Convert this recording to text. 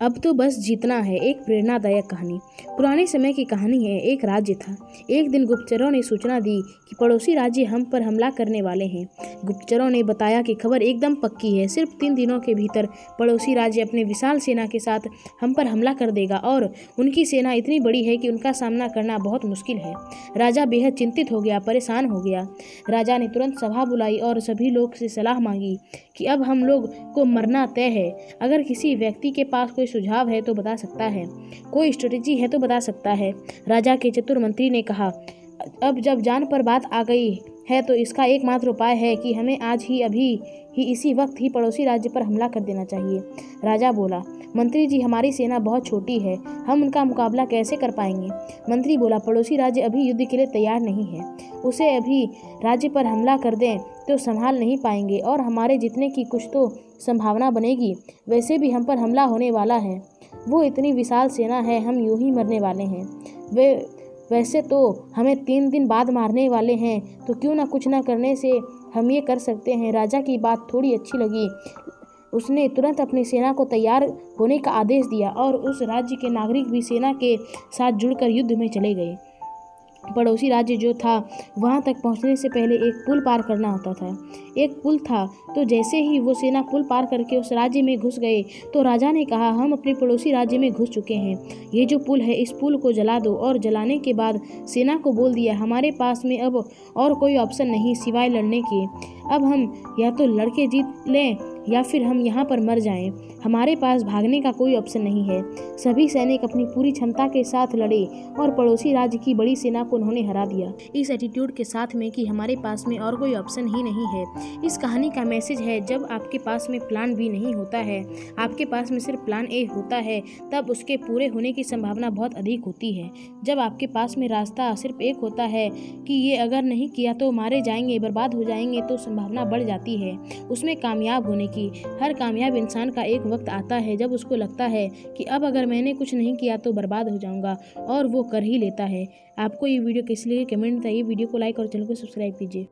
अब तो बस जीतना है। एक प्रेरणादायक कहानी। पुराने समय की कहानी है। एक राज्य था। एक दिन गुप्तचरों ने सूचना दी कि पड़ोसी राज्य हम पर हमला करने वाले हैं। गुप्तचरों ने बताया कि खबर एकदम पक्की है। सिर्फ 3 दिनों के भीतर पड़ोसी राज्य अपने विशाल सेना के साथ हम पर हमला कर देगा और उनकी सेना इतनी बड़ी है कि उनका सामना करना बहुत मुश्किल है। राजा बेहद चिंतित हो गया, परेशान हो गया। राजा ने तुरंत सभा बुलाई और सभी लोग से सलाह मांगी कि अब हम लोग को मरना तय है। अगर किसी व्यक्ति के पास कोई सुझाव है तो बता सकता है, कोई स्ट्रेटेजी है तो बता सकता है। राजा के चतुर मंत्री ने कहा, अब जब जान पर बात आ गई है तो इसका एकमात्र उपाय है कि हमें आज ही अभी ही इसी वक्त ही पड़ोसी राज्य पर हमला कर देना चाहिए। राजा बोला, मंत्री जी, हमारी सेना बहुत छोटी है, हम उनका मुकाबला कैसे कर पाएंगे। मंत्री बोला, पड़ोसी राज्य अभी युद्ध के लिए तैयार नहीं है। उसे अभी राज्य पर हमला कर दें तो संभाल नहीं पाएंगे और हमारे जीतने की कुछ तो संभावना बनेगी। वैसे भी हम पर हमला होने वाला है। वो इतनी विशाल सेना है, हम यूं ही मरने वाले हैं। वैसे तो हमें 3 दिन बाद मारने वाले हैं, तो क्यों ना कुछ ना करने से हम ये कर सकते हैं। राजा की बात थोड़ी अच्छी लगी। उसने तुरंत अपनी सेना को तैयार होने का आदेश दिया और उस राज्य के नागरिक भी सेना के साथ जुड़कर युद्ध में चले गए। पड़ोसी राज्य जो था वहां तक पहुंचने से पहले एक पुल पार करना होता था। एक पुल था, तो जैसे ही वो सेना पुल पार करके उस राज्य में घुस गए तो राजा ने कहा, हम अपने पड़ोसी राज्य में घुस चुके हैं। ये जो पुल है, इस पुल को जला दो। और जलाने के बाद सेना को बोल दिया, हमारे पास में अब और कोई ऑप्शन नहीं सिवाय लड़ने के। अब हम या तो लड़के जीत लें या फिर हम यहाँ पर मर जाएं। हमारे पास भागने का कोई ऑप्शन नहीं है। सभी सैनिक अपनी पूरी क्षमता के साथ लड़े और पड़ोसी राज्य की बड़ी सेना को उन्होंने हरा दिया। इस एटीट्यूड के साथ में कि हमारे पास में और कोई ऑप्शन ही नहीं है। इस कहानी का मैसेज है, जब आपके पास में प्लान बी नहीं होता है, आपके पास में सिर्फ प्लान ए होता है, तब उसके पूरे होने की संभावना बहुत अधिक होती है। जब आपके पास में रास्ता सिर्फ एक होता है कि ये अगर नहीं किया तो मारे जाएंगे, बर्बाद हो जाएंगे, तो संभावना बढ़ जाती है उसमें कामयाब होने की। हर कामयाब इंसान का एक वक्त आता है जब उसको लगता है कि अब अगर मैंने कुछ नहीं किया तो बर्बाद हो जाऊंगा, और वो कर ही लेता है। आपको ये वीडियो किस लिए कमेंट बताइए। वीडियो को लाइक और चैनल को सब्सक्राइब कीजिए।